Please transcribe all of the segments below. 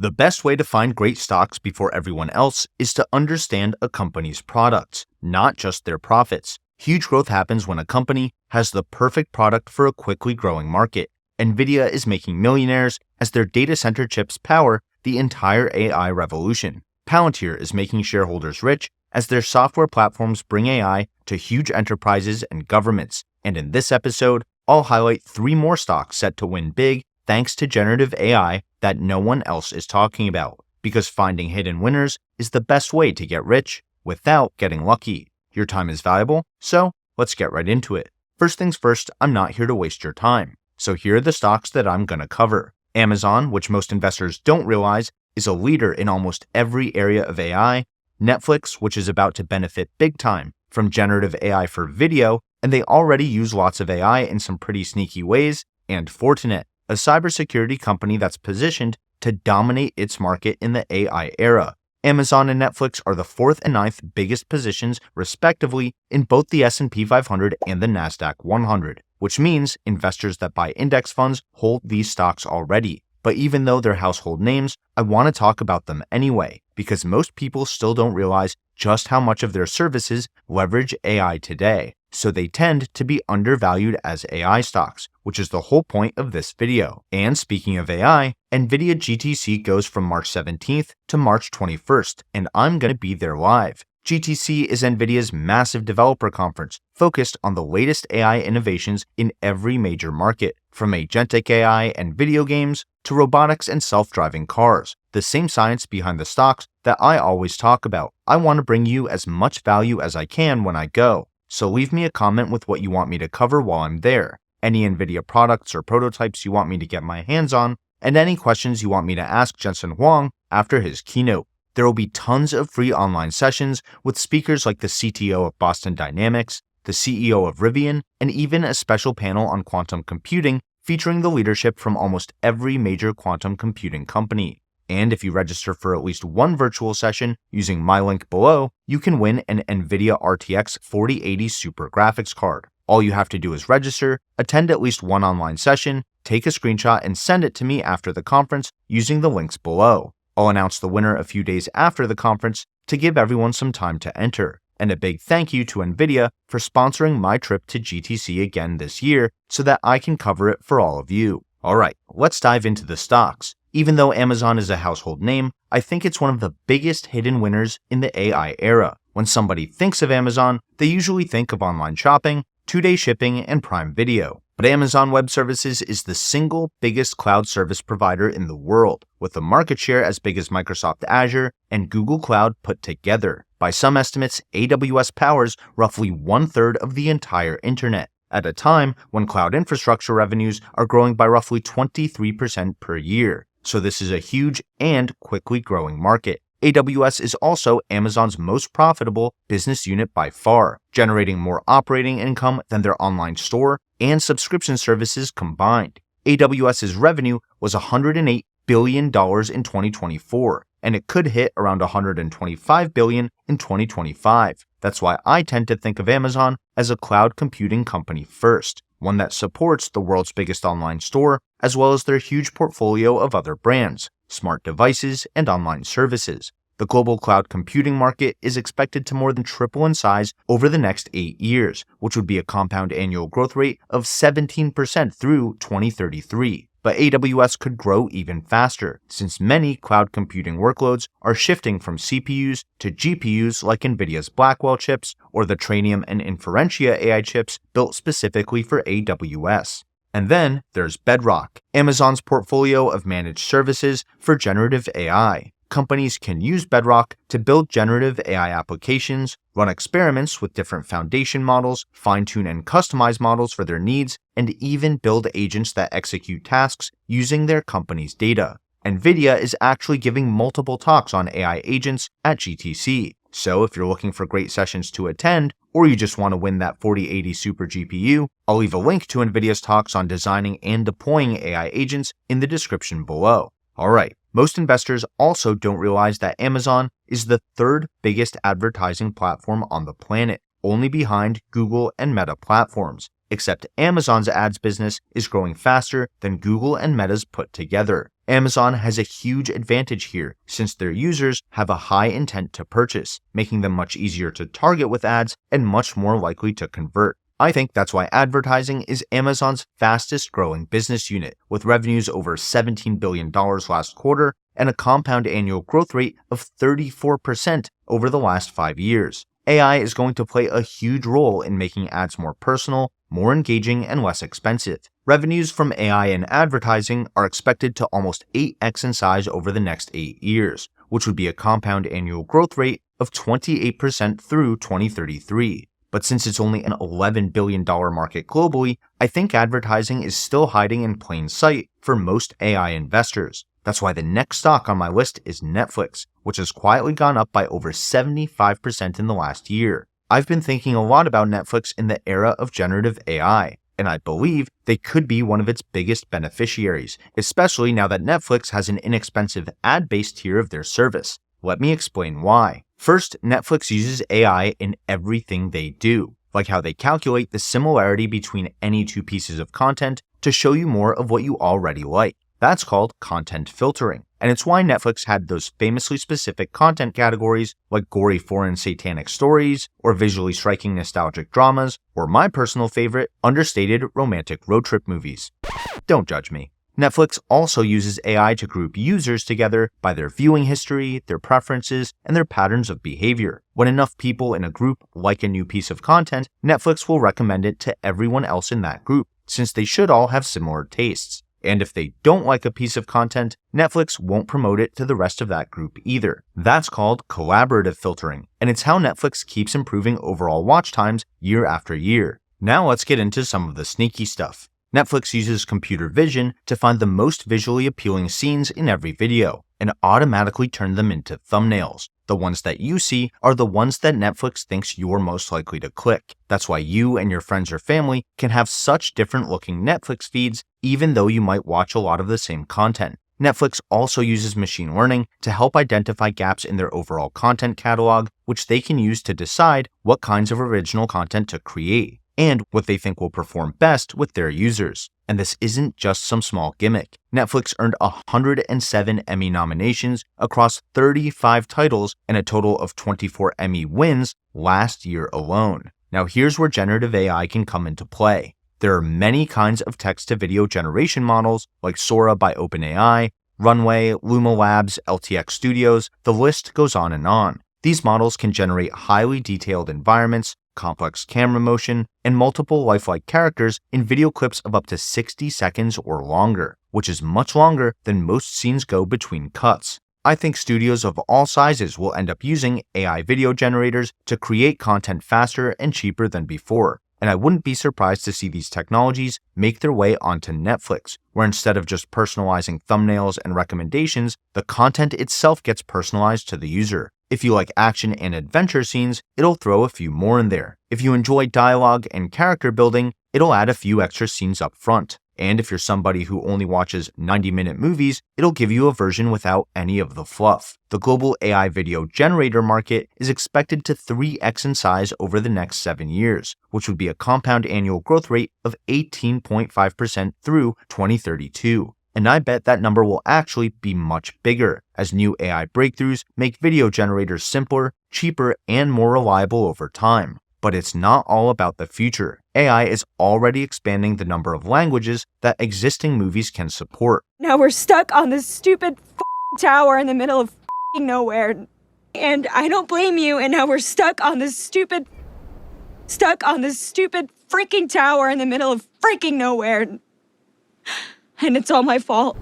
The best way to find great stocks before everyone else is to understand a company's products, not just their profits. Huge growth happens when a company has the perfect product for a quickly growing market. Nvidia is making millionaires as their data center chips power the entire AI revolution. Palantir is making shareholders rich as their software platforms bring AI to huge enterprises and governments. And in this episode, I'll highlight 3 more stocks set to win big thanks to generative AI that no one else is talking about, because finding hidden winners is the best way to get rich without getting lucky. Your time is valuable, so let's get right into it. First things first, I'm not here to waste your time. So here are the stocks that I'm going to cover. Amazon, which most investors don't realize, is a leader in almost every area of AI. Netflix, which is about to benefit big time from generative AI for video, and they already use lots of AI in some pretty sneaky ways. And FTNT, a cybersecurity company that's positioned to dominate its market in the AI era. Amazon and Netflix are the 4th and 9th biggest positions, respectively, in both the S&P 500 and the Nasdaq 100, which means investors that buy index funds hold these stocks already. But even though they're household names, I want to talk about them anyway, because most people still don't realize just how much of their services leverage AI today. So they tend to be undervalued as AI stocks, which is the whole point of this video. And speaking of AI, Nvidia GTC goes from March 17th to March 21st, and I'm going to be there live. GTC is Nvidia's massive developer conference focused on the latest AI innovations in every major market, from agentic AI and video games to robotics and self-driving cars, the same science behind the stocks that I always talk about. I want to bring you as much value as I can when I go. So leave me a comment with what you want me to cover while I'm there, any Nvidia products or prototypes you want me to get my hands on, and any questions you want me to ask Jensen Huang after his keynote. There will be tons of free online sessions with speakers like the CTO of Boston Dynamics, the CEO of Rivian, and even a special panel on quantum computing featuring the leadership from almost every major quantum computing company. And if you register for at least one virtual session using my link below, you can win an Nvidia RTX 4080 Super graphics card. All you have to do is register, attend at least one online session, take a screenshot, and send it to me after the conference using the links below. I'll announce the winner a few days after the conference to give everyone some time to enter. And a big thank you to Nvidia for sponsoring my trip to GTC again this year so that I can cover it for all of you. Alright, let's dive into the stocks. Even though Amazon is a household name, I think it's one of the biggest hidden winners in the AI era. When somebody thinks of Amazon, they usually think of online shopping, 2-day shipping, and Prime Video. But Amazon Web Services is the single biggest cloud service provider in the world, with a market share as big as Microsoft Azure and Google Cloud put together. By some estimates, AWS powers roughly 1/3 of the entire internet, at a time when cloud infrastructure revenues are growing by roughly 23% per year. So this is a huge and quickly growing market. AWS is also Amazon's most profitable business unit by far, generating more operating income than their online store and subscription services combined. AWS's revenue was $108 billion in 2024, and it could hit around $125 billion in 2025. That's why I tend to think of Amazon as a cloud computing company first, one that supports the world's biggest online store, as well as their huge portfolio of other brands, smart devices, and online services. The global cloud computing market is expected to more than triple in size over the next 8 years, which would be a compound annual growth rate of 17% through 2033. But AWS could grow even faster, since many cloud computing workloads are shifting from CPUs to GPUs like Nvidia's Blackwell chips or the Trainium and Inferentia AI chips built specifically for AWS. And then there's Bedrock, Amazon's portfolio of managed services for generative AI. Companies can use Bedrock to build generative AI applications, run experiments with different foundation models, fine-tune and customize models for their needs, and even build agents that execute tasks using their company's data. Nvidia is actually giving multiple talks on AI agents at GTC. So if you're looking for great sessions to attend, or you just want to win that 4080 Super GPU, I'll leave a link to Nvidia's talks on designing and deploying AI agents in the description below. Alright, most investors also don't realize that Amazon is the 3rd biggest advertising platform on the planet, only behind Google and Meta platforms. Except Amazon's ads business is growing faster than Google and Meta's put together. Amazon has a huge advantage here since their users have a high intent to purchase, making them much easier to target with ads and much more likely to convert. I think that's why advertising is Amazon's fastest growing business unit, with revenues over $17 billion last quarter and a compound annual growth rate of 34% over the last 5 years. AI is going to play a huge role in making ads more personal, more engaging, and less expensive. Revenues from AI and advertising are expected to almost 8x in size over the next 8 years, which would be a compound annual growth rate of 28% through 2033. But since it's only an $11 billion market globally, I think advertising is still hiding in plain sight for most AI investors. That's why the next stock on my list is Netflix, which has quietly gone up by over 75% in the last year. I've been thinking a lot about Netflix in the era of generative AI, and I believe they could be one of its biggest beneficiaries, especially now that Netflix has an inexpensive ad-based tier of their service. Let me explain why. First, Netflix uses AI in everything they do, like how they calculate the similarity between any two pieces of content to show you more of what you already like. That's called content filtering, and it's why Netflix had those famously specific content categories like gory foreign satanic stories, or visually striking nostalgic dramas, or my personal favorite, understated romantic road trip movies. Don't judge me. Netflix also uses AI to group users together by their viewing history, their preferences, and their patterns of behavior. When enough people in a group like a new piece of content, Netflix will recommend it to everyone else in that group, since they should all have similar tastes. And if they don't like a piece of content, Netflix won't promote it to the rest of that group either. That's called collaborative filtering, and it's how Netflix keeps improving overall watch times year after year. Now let's get into some of the sneaky stuff. Netflix uses computer vision to find the most visually appealing scenes in every video and automatically turn them into thumbnails. The ones that you see are the ones that Netflix thinks you're most likely to click. That's why you and your friends or family can have such different looking Netflix feeds, even though you might watch a lot of the same content. Netflix also uses machine learning to help identify gaps in their overall content catalog, which they can use to decide what kinds of original content to create and what they think will perform best with their users. And this isn't just some small gimmick. Netflix earned 107 Emmy nominations across 35 titles and a total of 24 Emmy wins last year alone. Now here's where generative AI can come into play. There are many kinds of text-to-video generation models like Sora by OpenAI, Runway, Luma Labs, LTX Studios, the list goes on and on. These models can generate highly detailed environments, complex camera motion, and multiple lifelike characters in video clips of up to 60 seconds or longer, which is much longer than most scenes go between cuts. I think studios of all sizes will end up using AI video generators to create content faster and cheaper than before, and I wouldn't be surprised to see these technologies make their way onto Netflix, where instead of just personalizing thumbnails and recommendations, the content itself gets personalized to the user. If you like action and adventure scenes, it'll throw a few more in there. If you enjoy dialogue and character building, it'll add a few extra scenes up front. And if you're somebody who only watches 90-minute movies, it'll give you a version without any of the fluff. The global AI video generator market is expected to 3x in size over the next 7 years, which would be a compound annual growth rate of 18.5% through 2032. And I bet that number will actually be much bigger, as new AI breakthroughs make video generators simpler, cheaper, and more reliable over time. But it's not all about the future. AI is already expanding the number of languages that existing movies can support. Now we're stuck on this stupid tower in the middle of nowhere. And I don't blame you, and now we're stuck on this stupid freaking tower in the middle of freaking nowhere. And it's all my fault.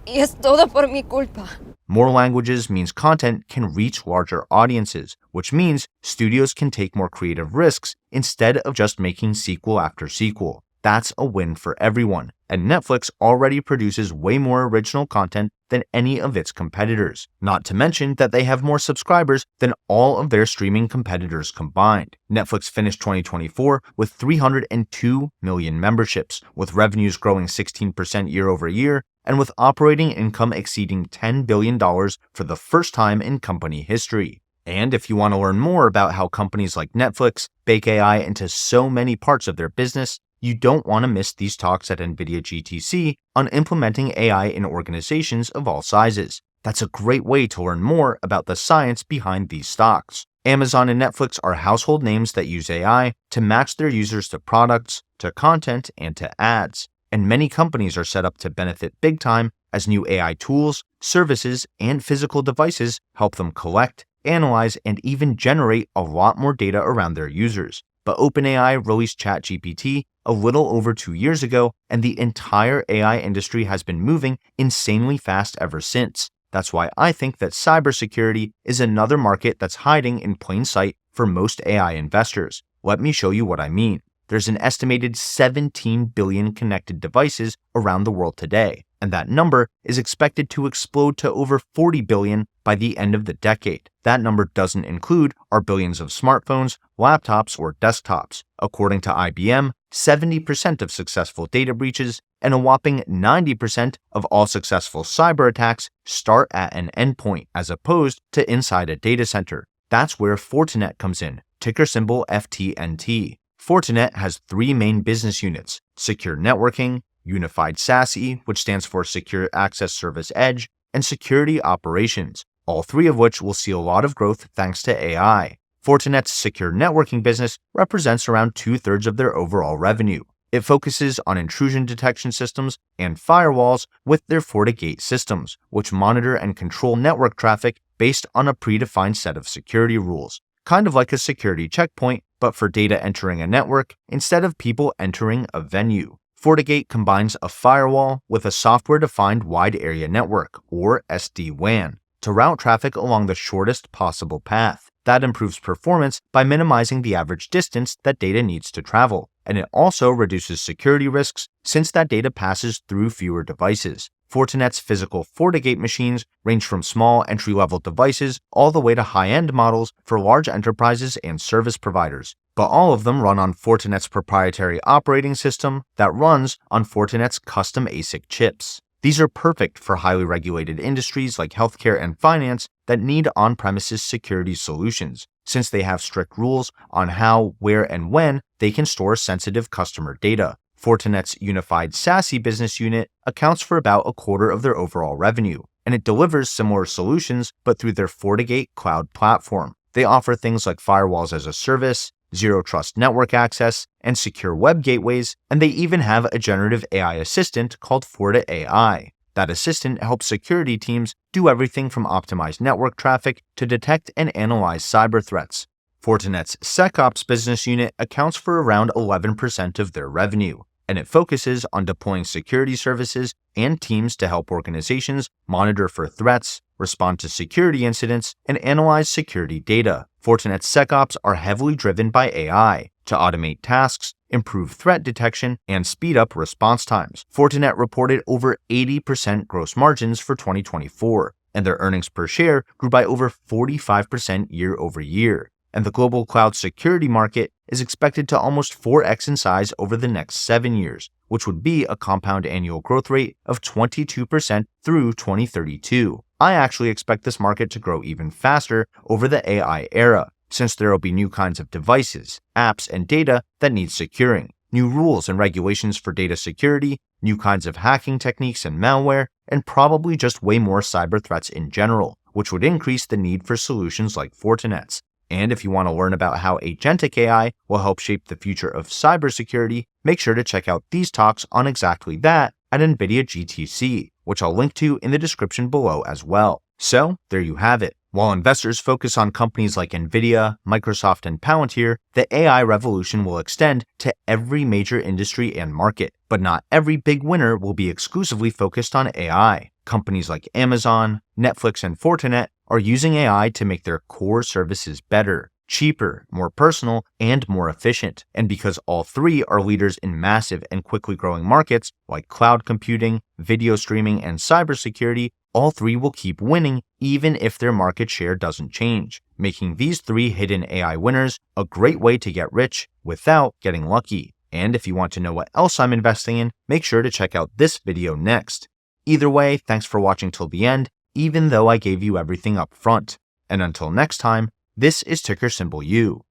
Es todo por mi culpa. More languages means content can reach larger audiences, which means studios can take more creative risks instead of just making sequel after sequel. That's a win for everyone, and Netflix already produces way more original content than any of its competitors, not to mention that they have more subscribers than all of their streaming competitors combined. Netflix finished 2024 with 302 million memberships, with revenues growing 16% year over year, and with operating income exceeding $10 billion for the first time in company history. And if you want to learn more about how companies like Netflix bake AI into so many parts of their business, You don't want to miss these talks at Nvidia GTC on implementing AI in organizations of all sizes. That's a great way to learn more about the science behind these stocks. Amazon and Netflix are household names that use AI to match their users to products, to content, and to ads. And many companies are set up to benefit big time as new AI tools, services, and physical devices help them collect, analyze, and even generate a lot more data around their users. But OpenAI released ChatGPT a little over 2 years ago, and the entire AI industry has been moving insanely fast ever since. That's why I think that cybersecurity is another market that's hiding in plain sight for most AI investors. Let me show you what I mean. There's an estimated 17 billion connected devices around the world today, and that number is expected to explode to over 40 billion by the end of the decade. That number doesn't include our billions of smartphones, laptops, or desktops. According to IBM, 70% of successful data breaches and a whopping 90% of all successful cyber attacks start at an endpoint as opposed to inside a data center. That's where Fortinet comes in, ticker symbol FTNT. Fortinet has 3 main business units: Secure Networking, Unified SASE, which stands for Secure Access Service Edge, and Security Operations, all 3 of which will see a lot of growth thanks to AI. Fortinet's secure networking business represents around 2/3 of their overall revenue. It focuses on intrusion detection systems and firewalls with their FortiGate systems, which monitor and control network traffic based on a predefined set of security rules. Kind of like a security checkpoint, but for data entering a network instead of people entering a venue. FortiGate combines a firewall with a software-defined wide area network, or SD-WAN, to route traffic along the shortest possible path. That improves performance by minimizing the average distance that data needs to travel, and it also reduces security risks since that data passes through fewer devices. Fortinet's physical FortiGate machines range from small entry-level devices all the way to high-end models for large enterprises and service providers. But all of them run on Fortinet's proprietary operating system that runs on Fortinet's custom ASIC chips. These are perfect for highly regulated industries like healthcare and finance that need on-premises security solutions, since they have strict rules on how, where, and when they can store sensitive customer data. Fortinet's Unified SASE business unit accounts for about 1/4 of their overall revenue, and it delivers similar solutions but through their FortiGate cloud platform. They offer things like firewalls as a service, zero trust network access, and secure web gateways, and they even have a generative AI assistant called FortiAI. That assistant helps security teams do everything from optimize network traffic to detect and analyze cyber threats. Fortinet's SecOps business unit accounts for around 11% of their revenue, and it focuses on deploying security services and teams to help organizations monitor for threats, respond to security incidents, and analyze security data. Fortinet's SecOps are heavily driven by AI to automate tasks, improve threat detection, and speed up response times. Fortinet reported over 80% gross margins for 2024, and their earnings per share grew by over 45% year over year. And the global cloud security market is expected to almost 4x in size over the next 7 years, which would be a compound annual growth rate of 22% through 2032. I actually expect this market to grow even faster over the AI era, since there will be new kinds of devices, apps, and data that need securing, new rules and regulations for data security, new kinds of hacking techniques and malware, and probably just way more cyber threats in general, which would increase the need for solutions like Fortinet's. And if you want to learn about how agentic AI will help shape the future of cybersecurity, make sure to check out these talks on exactly that at Nvidia GTC, which I'll link to in the description below as well. So, there you have it. While investors focus on companies like Nvidia, Microsoft, and Palantir, the AI revolution will extend to every major industry and market. But not every big winner will be exclusively focused on AI. Companies like Amazon, Netflix, and Fortinet are using AI to make their core services better, cheaper, more personal, and more efficient. And because all 3 are leaders in massive and quickly growing markets like cloud computing, video streaming, and cybersecurity, all 3 will keep winning even if their market share doesn't change, making these 3 hidden AI winners a great way to get rich without getting lucky. And if you want to know what else I'm investing in, make sure to check out this video next. Either way, thanks for watching till the end, even though I gave you everything up front. And until next time, this is ticker symbol U.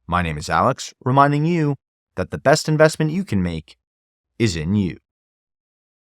My name is Alex, reminding you that the best investment you can make is in you.